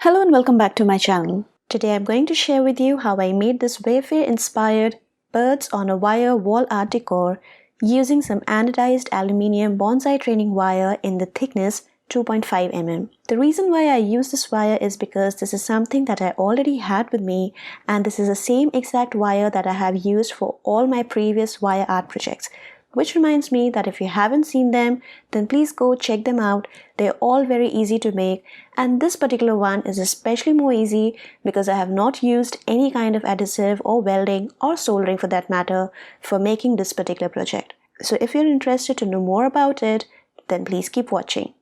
Hello and welcome back to my channel. Today I'm going to share with you how I made this Wayfair inspired birds on a wire wall art decor using some anodized aluminium bonsai training wire in the thickness 2.5 mm. The reason why I use this wire is because this is something that I already had with me, and this is the same exact wire that I have used for all my previous wire art projects. Which reminds me that if you haven't seen them, then please go check them out. They're all very easy to make, and this particular one is especially more easy because I have not used any kind of adhesive or welding or soldering for that matter for making this particular project. So if you're interested to know more about it, then please keep watching.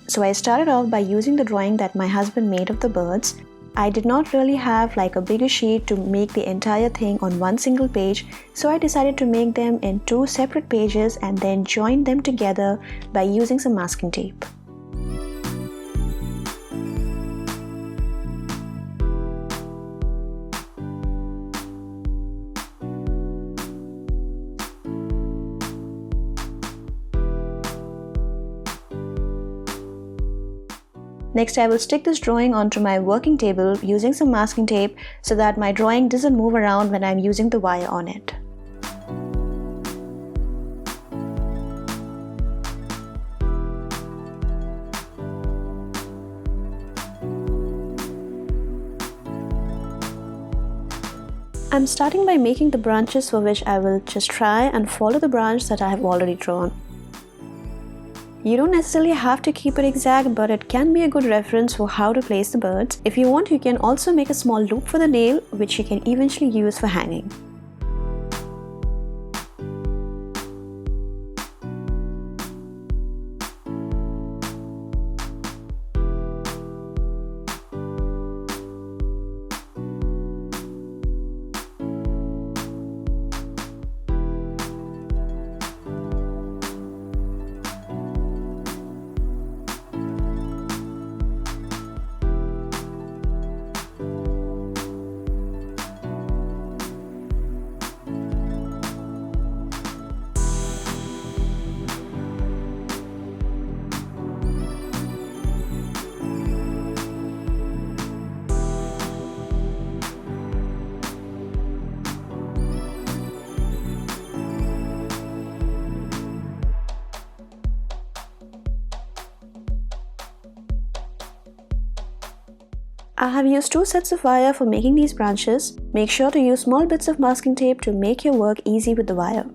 So I started off by using the drawing that my husband made of the birds. I did not really have like a bigger sheet to make the entire thing on one single page, so I decided to make them in two separate pages and then join them together by using some masking tape. Next, I will stick this drawing onto my working table using some masking tape so that my drawing doesn't move around when I'm using the wire on it. I'm starting by making the branches, for which I will just try and follow the branch that I have already drawn. You don't necessarily have to keep it exact, but it can be a good reference for how to place the birds. If you want, you can also make a small loop for the nail, which you can eventually use for hanging. I have used two sets of wire for making these branches. Make sure to use small bits of masking tape to make your work easy with the wire.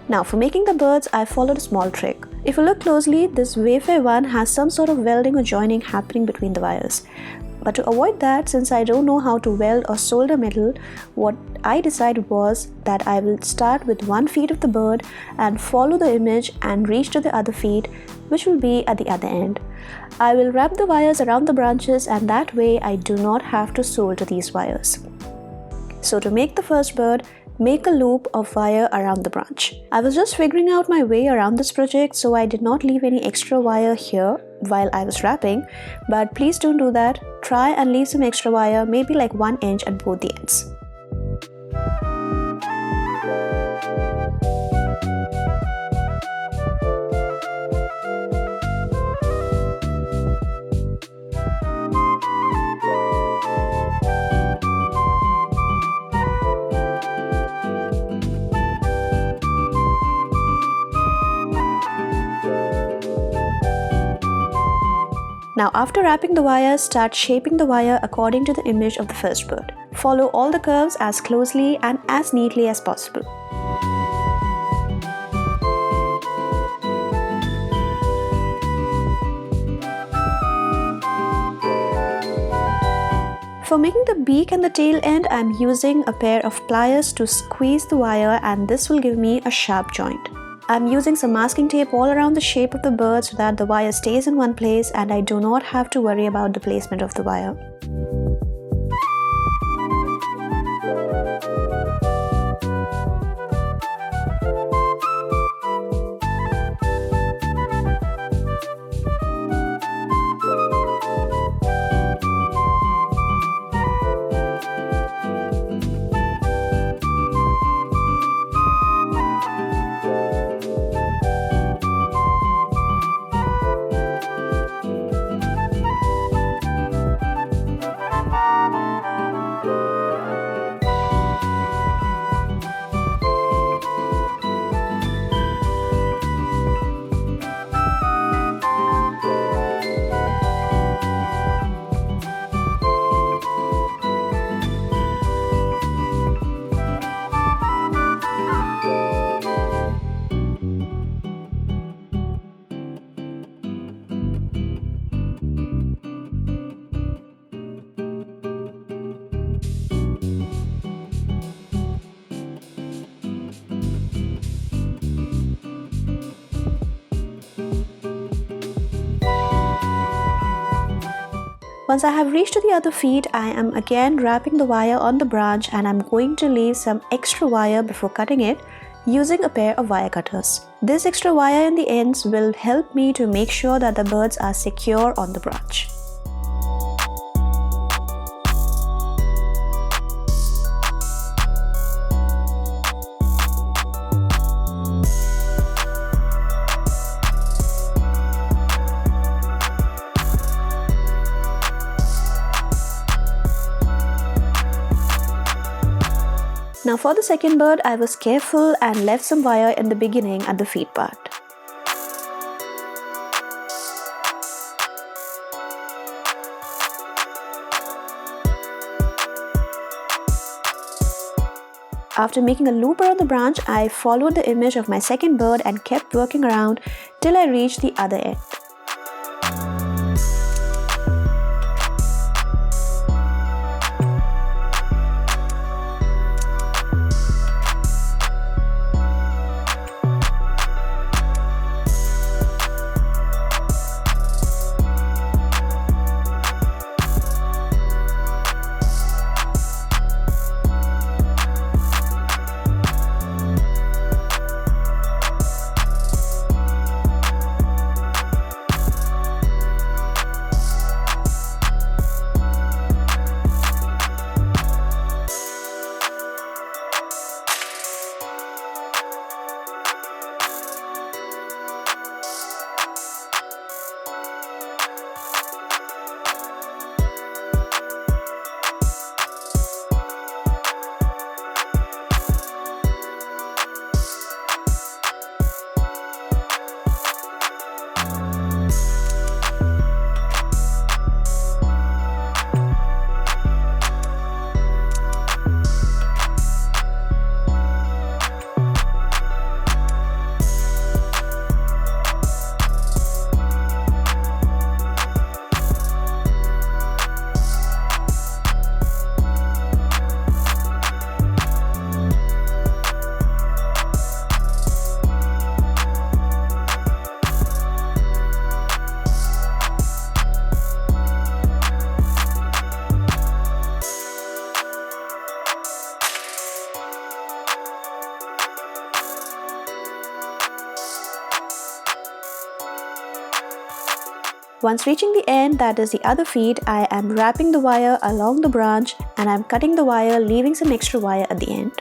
Now for making the birds, I followed a small trick. If you look closely, this Wayfair one has some sort of welding or joining happening between the wires. But to avoid that, since I don't know how to weld or solder metal, what I decided was that I will start with one feet of the bird and follow the image and reach to the other feet, which will be at the other end. I will wrap the wires around the branches, and that way I do not have to solder these wires. So to make the first bird, make a loop of wire around the branch. I was just figuring out my way around this project, so I did not leave any extra wire here while I was wrapping, but please don't do that. Try and leave some extra wire, maybe like 1 inch at both the ends. Now after wrapping the wire, start shaping the wire according to the image of the first bird. Follow all the curves as closely and as neatly as possible. For making the beak and the tail end, I'm using a pair of pliers to squeeze the wire, and this will give me a sharp joint. I'm using some masking tape all around the shape of the bird so that the wire stays in one place and I do not have to worry about the placement of the wire. Once I have reached to the other feet, I am again wrapping the wire on the branch and I'm going to leave some extra wire before cutting it using a pair of wire cutters. This extra wire in the ends will help me to make sure that the birds are secure on the branch. Now for the second bird, I was careful and left some wire in the beginning at the feet part. After making a loop around the branch, I followed the image of my second bird and kept working around till I reached the other end. Once reaching the end, that is the other feet, I am wrapping the wire along the branch and I'm cutting the wire, leaving some extra wire at the end.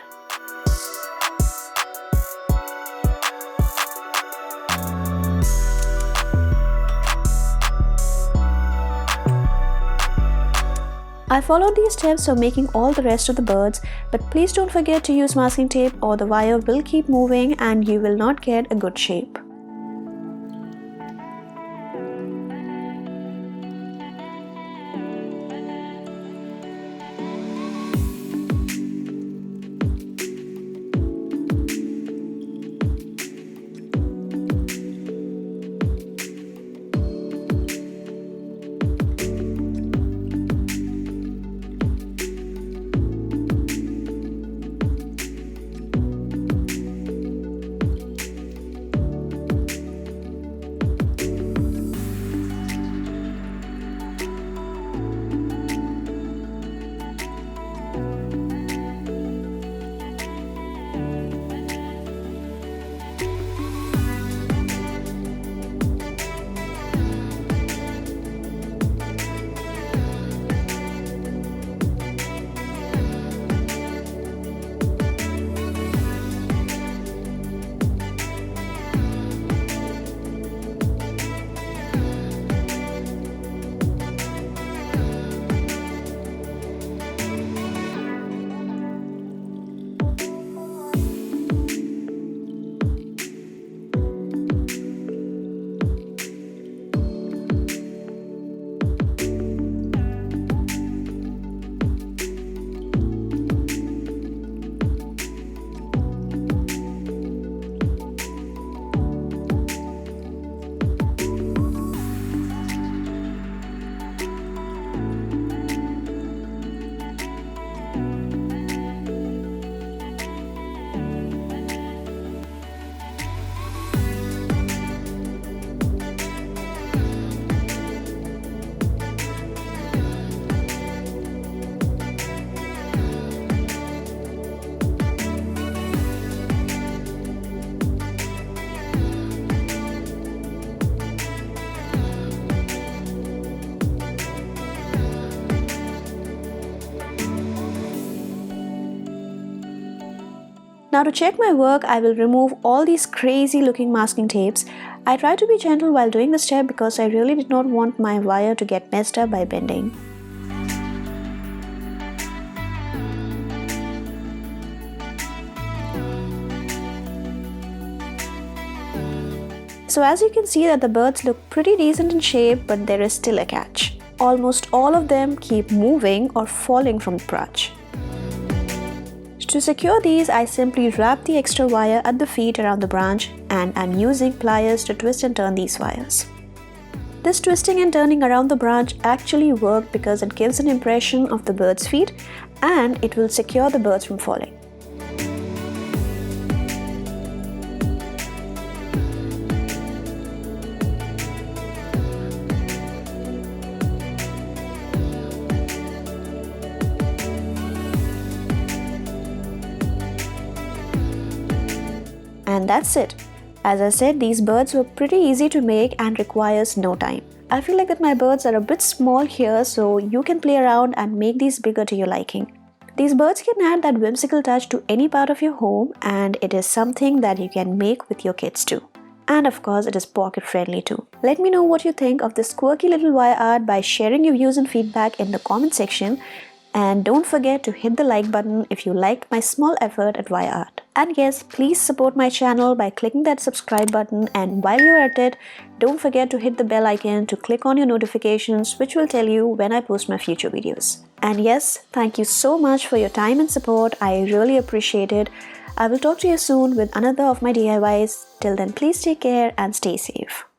I followed these steps for making all the rest of the birds, but please don't forget to use masking tape or the wire will keep moving and you will not get a good shape. Now to check my work, I will remove all these crazy looking masking tapes. I try to be gentle while doing this step because I really did not want my wire to get messed up by bending. So as you can see that the birds look pretty decent in shape, but there is still a catch. Almost all of them keep moving or falling from the branch. To secure these, I simply wrap the extra wire at the feet around the branch, and I'm using pliers to twist and turn these wires. This twisting and turning around the branch actually worked because it gives an impression of the bird's feet and it will secure the birds from falling. And that's it. As I said, these birds were pretty easy to make and requires no time. I feel like that my birds are a bit small here, so you can play around and make these bigger to your liking. These birds can add that whimsical touch to any part of your home, and it is something that you can make with your kids too. And of course, it is pocket friendly too. Let me know what you think of this quirky little wire art by sharing your views and feedback in the comment section. And don't forget to hit the like button if you liked my small effort at wire art. And yes, please support my channel by clicking that subscribe button, and while you're at it, don't forget to hit the bell icon to click on your notifications, which will tell you when I post my future videos. And yes, thank you so much for your time and support. I really appreciate it. I will talk to you soon with another of my DIYs. Till then, please take care and stay safe.